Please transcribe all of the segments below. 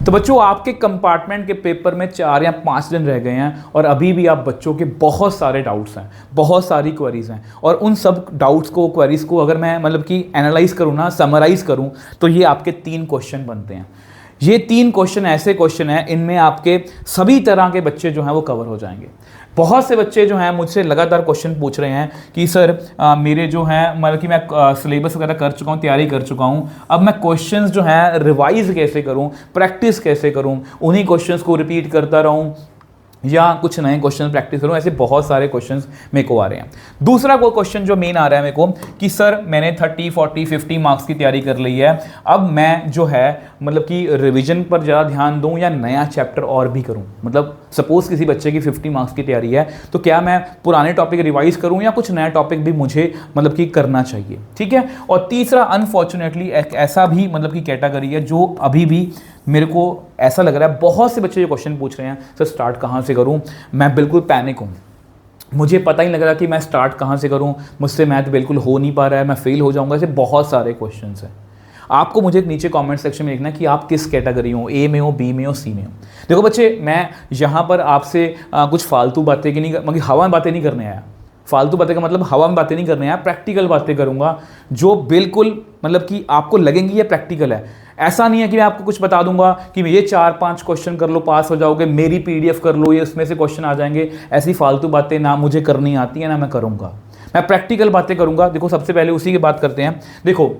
तो बच्चों आपके कंपार्टमेंट के पेपर में 4 या 5 दिन रह गए हैं और अभी भी आप बच्चों के बहुत सारे डाउट्स हैं, बहुत सारी क्वेरीज हैं, और उन सब डाउट्स को, क्वेरीज को अगर मैं मतलब कि एनालाइज करूँ ना, समराइज करूँ, तो ये आपके 3 क्वेश्चन बनते हैं। ये 3 क्वेश्चन ऐसे क्वेश्चन हैं, इनमें आपके सभी तरह के बच्चे जो हैं वो कवर हो जाएंगे। बहुत से बच्चे जो हैं मुझसे लगातार क्वेश्चन पूछ रहे हैं कि सर मेरे जो हैं मतलब कि मैं सिलेबस वगैरह कर चुका हूँ, तैयारी कर चुका हूँ, अब मैं क्वेश्चंस जो हैं रिवाइज कैसे करूँ, प्रैक्टिस कैसे करूँ, उन्हीं क्वेश्चंस को रिपीट करता रहूँ या कुछ नए क्वेश्चन प्रैक्टिस करूँ। ऐसे बहुत सारे क्वेश्चंस मेरे को आ रहे हैं। दूसरा कोई क्वेश्चन जो मेन आ रहा है मेरे को कि सर मैंने 30, 40, 50 मार्क्स की तैयारी कर ली है, अब मैं जो है मतलब कि रिवीजन पर ज़्यादा ध्यान दूं या नया चैप्टर और भी करूं। मतलब सपोज किसी बच्चे की 50 मार्क्स की तैयारी है, तो क्या मैं पुराने टॉपिक रिवाइज करूं या कुछ नया टॉपिक भी मुझे मतलब कि करना चाहिए, ठीक है। और तीसरा अनफॉर्चुनेटली एक ऐसा भी मतलब कि कैटेगरी है जो अभी भी मेरे को ऐसा लग रहा है, बहुत से बच्चे जो क्वेश्चन पूछ रहे हैं सर स्टार्ट कहाँ से करूँ, मैं बिल्कुल पैनिक हूँ, मुझे पता ही नहीं लग रहा कि मैं स्टार्ट कहाँ से करूँ, मुझसे मैथ बिल्कुल हो नहीं पा रहा है, मैं फेल हो जाऊँगा। ऐसे बहुत सारे क्वेश्चंस हैं। आपको मुझे नीचे कमेंट सेक्शन में लिखना है कि आप किस कैटेगरी हो, ए में हो, बी में हो, सी में हो। देखो बच्चे, मैं यहाँ पर आपसे कुछ फालतू बातें की नहीं, मतलब हवा में बातें नहीं करने आया। फालतू बातें का मतलब हवा में बातें नहीं करने आया, प्रैक्टिकल बातें करूँगा जो बिल्कुल मतलब कि आपको लगेंगी ये प्रैक्टिकल है। ऐसा नहीं है कि मैं आपको कुछ बता दूंगा कि ये 4-5 क्वेश्चन कर लो पास हो जाओगे, मेरी पीडीएफ कर लो, ये उसमें से क्वेश्चन आ जाएंगे। ऐसी फालतू बातें ना मुझे करनी आती है ना मैं करूँगा, मैं प्रैक्टिकल बातें करूँगा। देखो सबसे पहले उसी की बात करते हैं। देखो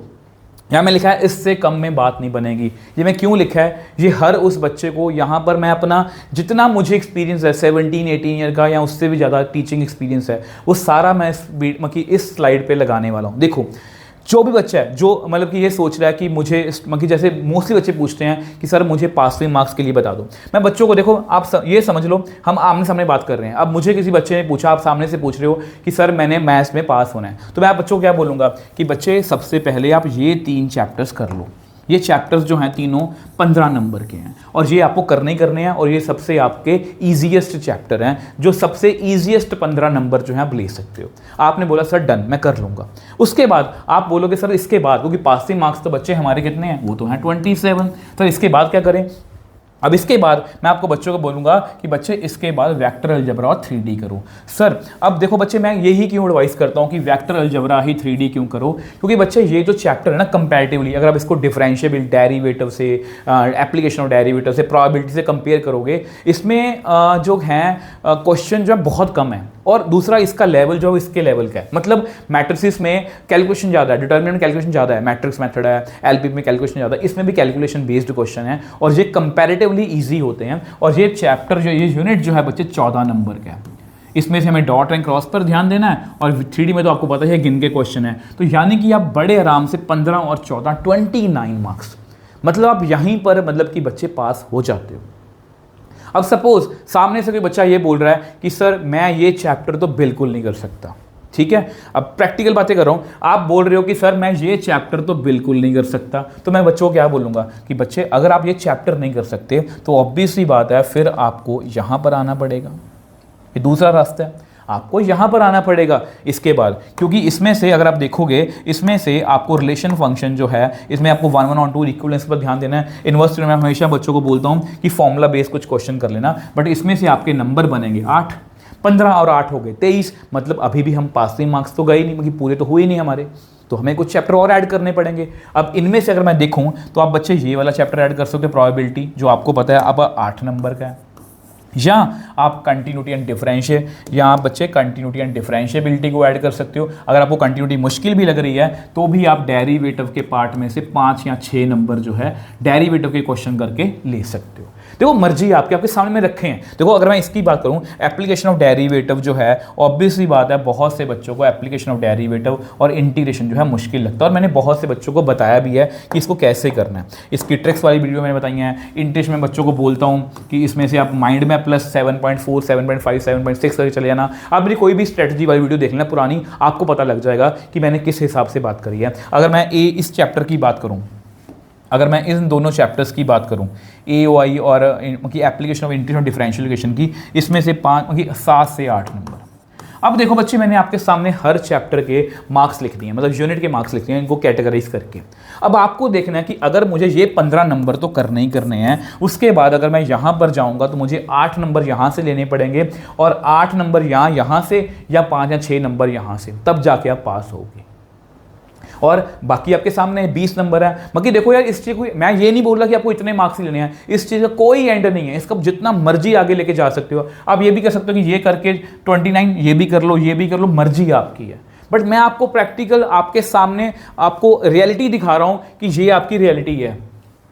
यहाँ में लिखा है इससे कम में बात नहीं बनेगी। ये मैं क्यों लिखा है, ये हर उस बच्चे को, यहाँ पर मैं अपना जितना मुझे एक्सपीरियंस है 17-18 ईयर का या उससे भी ज़्यादा टीचिंग एक्सपीरियंस है, वो सारा मैं इस स्लाइड पे लगाने वाला हूँ। देखो जो भी बच्चा है जो मतलब कि ये सोच रहा है कि मुझे मतलब जैसे मोस्टली बच्चे पूछते हैं कि सर मुझे पासिंग मार्क्स के लिए बता दो, मैं बच्चों को, देखो आप ये समझ लो हम आमने सामने बात कर रहे हैं। अब मुझे किसी बच्चे ने पूछा, आप सामने से पूछ रहे हो कि सर मैंने मैथ्स में पास होना है, तो मैं आप बच्चों को क्या बोलूँगा कि बच्चे सबसे पहले आप ये 3 चैप्टर्स कर लो। ये चैप्टर्स जो हैं तीनों 15 नंबर के हैं और ये आपको करने ही करने हैं, और ये सबसे आपके ईजीएस्ट चैप्टर हैं, जो सबसे ईजीएस्ट 15 नंबर जो हैं आप ले सकते हो। आपने बोला सर डन, मैं कर लूँगा। उसके बाद आप बोलोगे सर इसके बाद, क्योंकि पासिंग मार्क्स तो बच्चे हमारे कितने हैं, वो तो हैं 27, तो इसके बाद क्या करें। अब इसके बाद मैं आपको बच्चों को बोलूँगा कि बच्चे इसके बाद वेक्टर अलजेब्रा और 3D करो। सर अब देखो बच्चे, मैं यही क्यों एडवाइस करता हूँ कि वेक्टर अलजेब्रा ही 3D क्यों करो, क्योंकि बच्चे ये जो चैप्टर है ना कंपैरेटिवली, अगर आप इसको डिफरेंशिएबल डेरिवेटिव से, एप्लीकेशन ऑफ डेरिवेटिव से, प्रोबेबिलिटी से कंपेयर करोगे, इसमें जो हैं क्वेश्चन जो है बहुत कम है, और दूसरा इसका लेवल जो है इसके लेवल का है। मतलब मैट्रिक्स में कैलकुलेशन ज़्यादा है, डिटर्मिनेंट कैलकुलेशन ज़्यादा है, मैट्रिक्स मेथड है, एलपी में कैलकुलेशन ज़्यादा है, इसमें भी कैलकुलेशन बेस्ड क्वेश्चन है, और ये कंपैरेटिवली ईजी होते हैं। और ये चैप्टर जो ये यूनिट जो है बच्चे 14 नंबर का है, इसमें से हमें डॉट एंड क्रॉस पर ध्यान देना है, और 3D में तो आपको पता है गिन के क्वेश्चन है। तो यानी कि आप बड़े आराम से 15 और 14 29 मार्क्स, मतलब आप यहीं पर मतलब कि बच्चे पास हो जाते हो। अब सपोज सामने से कोई बच्चा ये बोल रहा है कि सर मैं ये चैप्टर तो बिल्कुल नहीं कर सकता, ठीक है। अब प्रैक्टिकल बातें कर रहा हूँ, आप बोल रहे हो कि सर मैं ये चैप्टर तो बिल्कुल नहीं कर सकता, तो मैं बच्चों को क्या बोलूँगा कि बच्चे अगर आप ये चैप्टर नहीं कर सकते तो ऑब्वियस सी बात है फिर आपको यहाँ पर आना पड़ेगा। ये दूसरा रास्ता है, आपको यहाँ पर आना पड़ेगा इसके बाद, क्योंकि इसमें से अगर आप देखोगे, इसमें से आपको रिलेशन फंक्शन जो है, इसमें आपको 1, 1 और 2 इक्विवेलेंस पर ध्यान देना है। इन्वर्स में मैं हमेशा बच्चों को बोलता हूँ कि फॉर्मूला बेस्ड कुछ क्वेश्चन कर लेना, बट इसमें से आपके नंबर बनेंगे 8, 15 और 8 हो गए 23, मतलब अभी भी हम पासिंग मार्क्स तो गए नहीं, क्योंकि पूरे तो हुए नहीं हमारे, तो हमें कुछ चैप्टर और ऐड करने पड़ेंगे। अब इनमें से अगर मैं देखूँ तो आप बच्चे ये वाला चैप्टर ऐड कर सकते हो, प्रोबेबिलिटी, जो आपको पता है अब 8 नंबर का है, या आप कंटिन्यूटी एंड डिफरेंशियल, या आप बच्चे कंटिन्यूटी एंड डिफरेंशिएबिलिटी को ऐड कर सकते हो। अगर आपको कंटिन्यूटी मुश्किल भी लग रही है तो भी आप डेरिवेटिव के पार्ट में से 5 या 6 नंबर जो है डेरिवेटिव के क्वेश्चन करके ले सकते हो। देखो मर्जी आपके आपके सामने में रखे हैं। देखो अगर मैं इसकी बात करूं, एप्लीकेशन ऑफ डेरिवेटिव जो है, ऑब्वियसली बात है बहुत से बच्चों को एप्लीकेशन ऑफ डेरिवेटिव और इंटीग्रेशन जो है मुश्किल लगता है, और मैंने बहुत से बच्चों को बताया भी है कि इसको कैसे करना है। इसकी ट्रिक्स वाली वीडियो मैंने बताई हैं। इंटीग्रेशन में बच्चों को बोलता हूँ कि इसमें से आप माइंड में प्लस 7.4, 7.5, 7.6 करके चले जाना। आप मेरी कोई भी स्ट्रेटजी वाली वीडियो देख लेना पुरानी, आपको पता लग जाएगा कि मैंने किस हिसाब से बात करी है। अगर मैं इस चैप्टर की बात करूँ, अगर मैं इन दोनों चैप्टर्स की बात करूं, AOI और एप्लीकेशन ऑफ इंटीग्रेशन और डिफरेंशियल इक्वेशन की, इसमें से 7 से 8 नंबर। अब देखो बच्चे, मैंने आपके सामने हर चैप्टर के मार्क्स लिख दिए, मतलब यूनिट के मार्क्स लिख दिए, इनको कैटेगराइज करके। अब आपको देखना है कि अगर मुझे ये 15 नंबर तो करने ही करने हैं, उसके बाद अगर मैं यहाँ पर जाऊँगा तो मुझे 8 नंबर यहाँ से लेने पड़ेंगे और 8 नंबर यहाँ से, या 5 या 6 नंबर यहाँ से, तब जाके आप पास होगे। और बाकी आपके सामने 20 नंबर है। बाकी देखो यार, इस चीज़ को मैं ये नहीं बोल रहा कि आपको इतने मार्क्स ही लेने हैं, इस चीज़ का कोई एंड नहीं है, इसका जितना मर्जी आगे लेके जा सकते हो। आप ये भी कर सकते हो कि ये करके 29 ये भी कर लो, ये भी कर लो, मर्जी आपकी है। बट मैं आपको प्रैक्टिकल आपके सामने आपको रियलिटी दिखा रहा हूं कि ये आपकी रियलिटी है।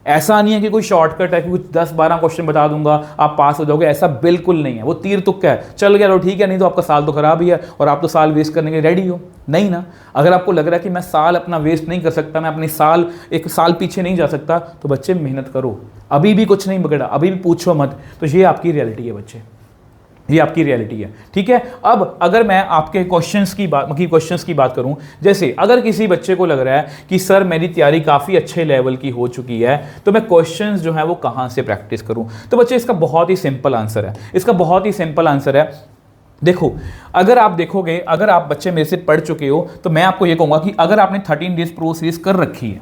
ऐसा नहीं है कि कोई शॉर्टकट है कि कुछ 10-12 क्वेश्चन बता दूंगा आप पास हो जाओगे, ऐसा बिल्कुल नहीं है। वो तीर तुक्का है, चल गया तो ठीक है, नहीं तो आपका साल तो खराब ही है और आप तो साल वेस्ट करने के रेडी हो। नहीं ना, अगर आपको लग रहा है कि मैं साल अपना वेस्ट नहीं कर सकता, मैं अपनी एक साल पीछे नहीं जा सकता, तो बच्चे मेहनत करो, अभी भी कुछ नहीं बिगड़ा, अभी भी पूछो मत। तो ये आपकी रियलिटी है बच्चे, ये आपकी रियलिटी है, ठीक है। अब अगर मैं आपके क्वेश्चंस की बात करूं, जैसे अगर किसी बच्चे को लग रहा है कि सर मेरी तैयारी काफ़ी अच्छे लेवल की हो चुकी है, तो मैं क्वेश्चंस जो है वो कहां से प्रैक्टिस करूं, तो बच्चे इसका बहुत ही सिंपल आंसर है। देखो, अगर आप देखोगे, अगर आप बच्चे मेरे से पढ़ चुके हो, तो मैं आपको ये कहूँगा कि अगर आपने 13 डेज प्रो सीरीज कर रखी है,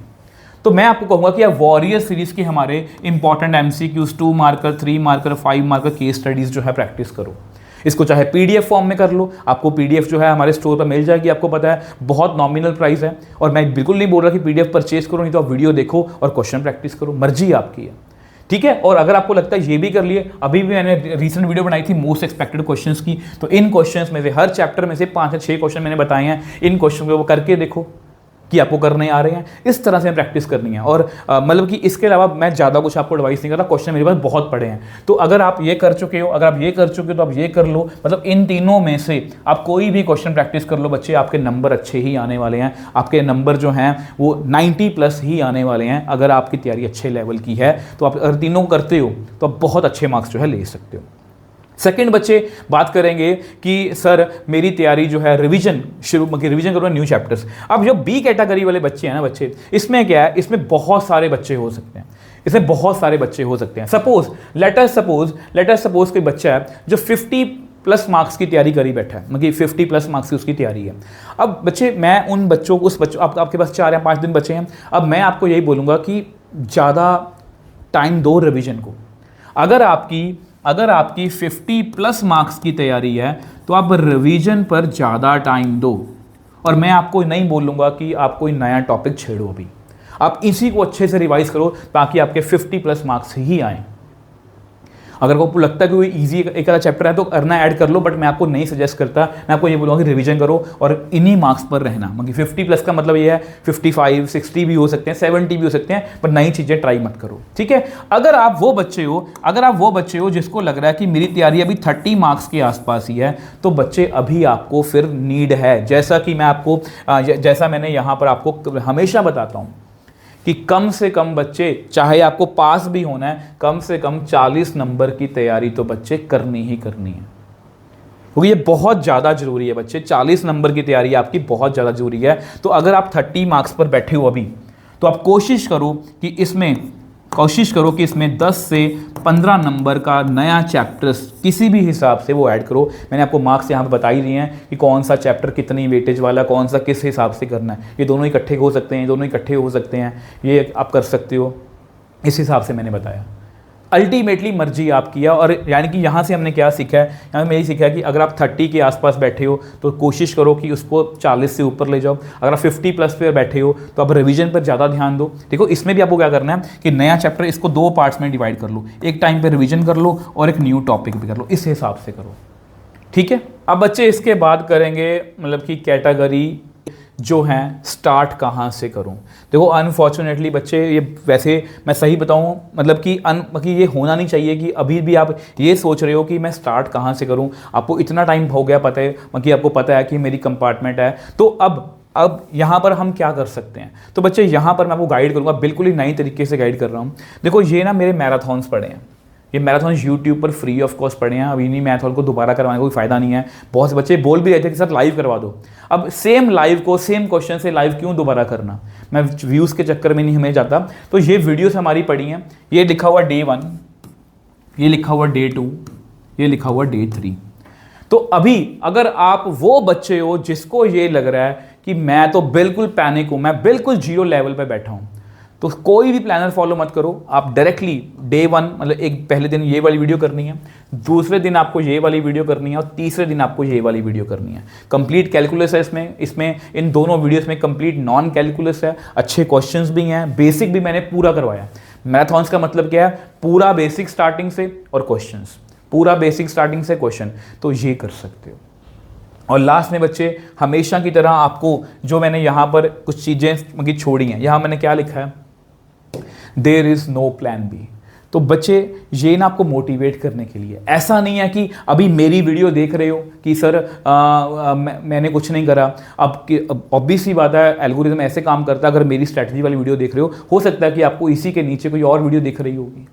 तो मैं आपको कहूँगा कि वॉरियर सीरीज की हमारे important MCQs 2 marker, 3 marker, 5 marker case studies जो है प्रैक्टिस करो। इसको चाहे PDF फॉर्म में कर लो, आपको PDF जो है हमारे स्टोर पर मिल जाएगी, आपको पता है बहुत नॉमिनल प्राइस है। और मैं बिल्कुल नहीं बोल रहा कि PDF परचेज करो, नहीं तो आप वीडियो देखो और क्वेश्चन प्रैक्टिस करो, मर्जी आपकी है, ठीक है। और अगर आपको लगता है ये भी कर लिए, अभी भी मैंने रीसेंट वीडियो बनाई थी मोस्ट एक्सपेक्टेड क्वेश्चंस की, तो इन क्वेश्चंस में से हर चैप्टर में से 5 या 6 क्वेश्चन मैंने बताए हैं, इन क्वेश्चन को करके देखो कि आपको करने आ रहे हैं। इस तरह से प्रैक्टिस करनी है। और मतलब कि इसके अलावा मैं ज़्यादा कुछ आपको एडवाइस नहीं करता, क्वेश्चन मेरे पास बहुत पड़े हैं। तो अगर आप ये कर चुके हो, तो आप ये कर लो, मतलब इन तीनों में से आप कोई भी क्वेश्चन प्रैक्टिस कर लो बच्चे, आपके नंबर अच्छे ही आने वाले हैं, आपके नंबर जो हैं वो 90+ ही आने वाले हैं। अगर आपकी तैयारी अच्छे लेवल की है तो आप अगर तीनों करते हो तो आप बहुत अच्छे मार्क्स जो है ले सकते हो। सेकंड बच्चे बात करेंगे कि सर मेरी तैयारी जो है रिवीजन करूँगा न्यू चैप्टर्स। अब जो B कैटेगरी वाले बच्चे हैं ना बच्चे, इसमें क्या है, इसमें बहुत सारे बच्चे हो सकते हैं, लेटर सपोज कोई बच्चा है जो 50+ मार्क्स की तैयारी करी बैठा है, मतलब 50+ मार्क्स की उसकी तैयारी है। अब बच्चे, मैं उन बच्चों को आपके पास 4 या 5 दिन बचे हैं, अब मैं आपको यही बोलूँगा कि ज़्यादा टाइम दो रिवीजन को। अगर आपकी 50+ मार्क्स की तैयारी है तो आप रिवीजन पर ज़्यादा टाइम दो। और मैं आपको नहीं बोलूँगा कि आप कोई नया टॉपिक छेड़ो, अभी आप इसी को अच्छे से रिवाइज करो ताकि आपके 50+ मार्क्स ही आएँ। अगर आपको लगता है कि कोई ईजी एक आधा चैप्टर है तो करना ऐड कर लो, बट मैं आपको नहीं सजेस्ट करता। मैं आपको ये बोलूँगा कि रिवीजन करो और इन्हीं मार्क्स पर रहना। मतलब 50+ का मतलब ये है 55, 60 भी हो सकते हैं, 70 भी हो सकते हैं, पर नई चीज़ें ट्राई मत करो, ठीक है। अगर आप वो बच्चे हो जिसको लग रहा है कि मेरी तैयारी अभी 30 मार्क्स के आसपास ही है, तो बच्चे अभी आपको फिर नीड है, जैसा मैंने यहाँ पर आपको हमेशा बताता हूँ कि कम से कम बच्चे, चाहे आपको पास भी होना है, कम से कम 40 नंबर की तैयारी तो बच्चे करनी ही करनी है, क्योंकि ये बहुत ज़्यादा जरूरी है बच्चे। 40 नंबर की तैयारी आपकी बहुत ज़्यादा जरूरी है। तो अगर आप 30 मार्क्स पर बैठे हो अभी, तो आप कोशिश करो कि इसमें 10 से 15 नंबर का नया चैप्टर किसी भी हिसाब से वो ऐड करो। मैंने आपको मार्क्स यहाँ पे बता ही दिए हैं कि कौन सा चैप्टर कितनी वेटेज वाला, कौन सा किस हिसाब से करना है। ये दोनों इकट्ठे हो सकते हैं, ये आप कर सकते हो, इस हिसाब से मैंने बताया। अल्टीमेटली मर्जी आपकी है। और यानी कि यहाँ से हमने क्या सीखा है, यहाँ में यही सीखा है कि अगर आप 30 के आसपास बैठे हो तो कोशिश करो कि उसको 40 से ऊपर ले जाओ। अगर आप 50+ पे बैठे हो तो आप रिवीजन पर ज़्यादा ध्यान दो। देखो, इसमें भी आपको क्या करना है कि नया चैप्टर इसको 2 पार्ट्स में डिवाइड कर लो, एक टाइम पे रिवीजन कर लो और एक न्यू टॉपिक भी कर लो, इस हिसाब से करो, ठीक है। अब बच्चे इसके बाद करेंगे मतलब कि कैटेगरी जो हैं स्टार्ट कहाँ से करूँ। देखो, अनफॉर्चुनेटली बच्चे, ये वैसे मैं सही बताऊँ मतलब कि ये होना नहीं चाहिए कि अभी भी आप ये सोच रहे हो कि मैं स्टार्ट कहाँ से करूँ। आपको इतना टाइम हो गया, पता है कि आपको पता है कि मेरी कंपार्टमेंट है, तो अब यहाँ पर हम क्या कर सकते हैं। तो बच्चे, यहाँ पर मैं आपको गाइड करूँगा, बिल्कुल ही नई तरीके से गाइड कर रहा हूँ। देखो, ये ना मेरे मैराथॉन्स पड़े हैं, ये मैराथन यूट्यूब पर फ्री ऑफ कॉस्ट पढ़े हैं। अब इन्हीं मैराथन को दोबारा करवाने का कोई फायदा नहीं है। बहुत से बच्चे बोल भी रहे थे कि सर लाइव करवा दो। अब सेम लाइव को सेम क्वेश्चन से लाइव क्यों दोबारा करना, मैं व्यूज़ के चक्कर में नहीं हमें जाता। तो ये वीडियोस हमारी पड़ी हैं, ये लिखा हुआ Day 1, ये लिखा हुआ Day 2, ये लिखा हुआ Day 3। तो अभी अगर आप वो बच्चे हो जिसको ये लग रहा है कि मैं तो बिल्कुल पैनिक हूं, मैं बिल्कुल जीरो लेवल पे बैठा हूं, तो कोई भी प्लानर फॉलो मत करो। आप डायरेक्टली डे 1 मतलब एक पहले दिन ये वाली वीडियो करनी है, दूसरे दिन आपको ये वाली वीडियो करनी है और तीसरे दिन आपको ये वाली वीडियो करनी है। कंप्लीट कैलकुलस है इसमें इन दोनों वीडियोस में कंप्लीट नॉन कैलकुलस है, अच्छे क्वेश्चंस भी हैं, बेसिक भी मैंने पूरा करवाया। मैराथन्स का मतलब क्या है, पूरा बेसिक स्टार्टिंग से और क्वेश्चंस, पूरा बेसिक स्टार्टिंग से क्वेश्चन, तो ये कर सकते हो। और लास्ट में बच्चे हमेशा की तरह आपको जो मैंने यहाँ पर कुछ चीज़ें छोड़ी हैं, यहाँ मैंने क्या लिखा है, there is no plan B. तो बच्चे ये ना आपको मोटिवेट करने के लिए, ऐसा नहीं है कि अभी मेरी वीडियो देख रहे हो कि सर मैंने कुछ नहीं करा। अब ऑब्वियस सी बात है, एल्गोरिथम ऐसे काम करता है, अगर मेरी स्ट्रैटेजी वाली वीडियो देख रहे हो सकता है कि आपको इसी के नीचे कोई और वीडियो दिख रही होगी,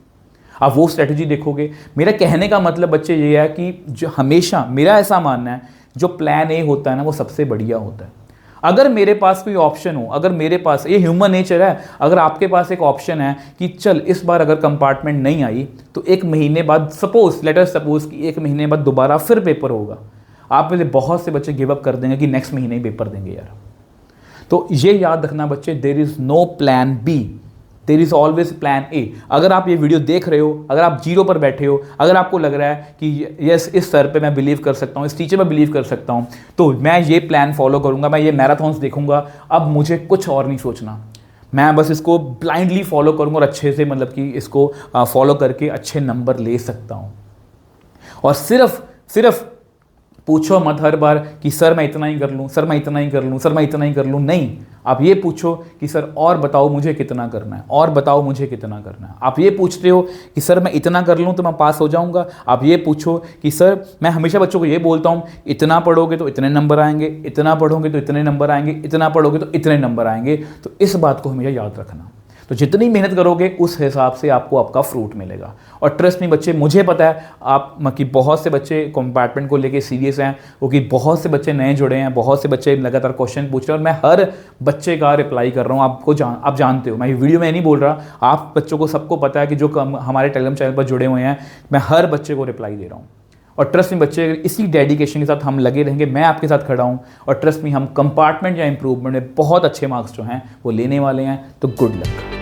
आप वो स्ट्रैटेजी देखोगे। मेरा कहने का मतलब बच्चे ये है कि जो हमेशा मेरा ऐसा मानना है, जो प्लान ए होता है ना वो सबसे बढ़िया होता है। अगर मेरे पास कोई ऑप्शन हो, अगर मेरे पास, ये ह्यूमन नेचर है, अगर आपके पास एक ऑप्शन है कि चल इस बार अगर कंपार्टमेंट नहीं आई तो एक महीने बाद, लेट अस सपोज कि एक महीने बाद दोबारा फिर पेपर होगा, आप में से बहुत से बच्चे गिव अप कर देंगे कि नेक्स्ट महीने ही पेपर देंगे यार। तो ये याद रखना बच्चे, there is no plan B, there is always plan A. अगर आप ये वीडियो देख रहे हो, अगर आप जीरो पर बैठे हो, अगर आपको लग रहा है कि यस इस सर पे मैं बिलीव कर सकता हूँ, इस टीचर पे बिलीव कर सकता हूँ, तो मैं ये प्लान फॉलो करूँगा, मैं ये मैराथन्स देखूंगा, अब मुझे कुछ और नहीं सोचना, मैं बस इसको ब्लाइंडली फॉलो करूँगा और अच्छे से मतलब कि इसको फॉलो करके अच्छे नंबर ले सकता हूँ। और सिर्फ पूछो मत हर बार कि सर मैं इतना ही कर लूँ, सर मैं इतना ही कर लूँ, सर मैं इतना ही कर लूँ, नहीं। आप ये पूछो कि सर और बताओ मुझे कितना करना है, और बताओ मुझे कितना करना है। आप ये पूछते हो कि सर मैं इतना कर लूँ तो मैं पास हो जाऊँगा, आप ये पूछो कि सर, मैं हमेशा बच्चों को ये बोलता हूँ, इतना पढ़ोगे तो इतने नंबर आएंगे, इतना पढ़ोगे तो इतने नंबर आएंगे, इतना पढ़ोगे तो इतने नंबर आएंगे। तो इस बात को हमेशा याद रखना। तो जितनी मेहनत करोगे उस हिसाब से आपको आपका फ्रूट मिलेगा। और ट्रस्ट में बच्चे, मुझे पता है आप कि बहुत से बच्चे कंपार्टमेंट को लेके सीरियस हैं, क्योंकि बहुत से बच्चे नए जुड़े हैं, बहुत से बच्चे लगातार क्वेश्चन पूछ रहे हैं और मैं हर बच्चे का रिप्लाई कर रहा हूँ। आप जानते हो, मैं वीडियो में नहीं बोल रहा, आप बच्चों को सबको पता है कि जो हमारे टेलीग्राम चैनल पर जुड़े हुए हैं, मैं हर बच्चे को रिप्लाई दे रहा हूँ। और ट्रस्ट में बच्चे, इसी डेडिकेशन के साथ हम लगे रहेंगे, मैं आपके साथ खड़ा हूँ। और ट्रस्ट में हम कंपार्टमेंट या इंप्रूवमेंट में बहुत अच्छे मार्क्स जो हैं वो लेने वाले हैं। तो गुड लक।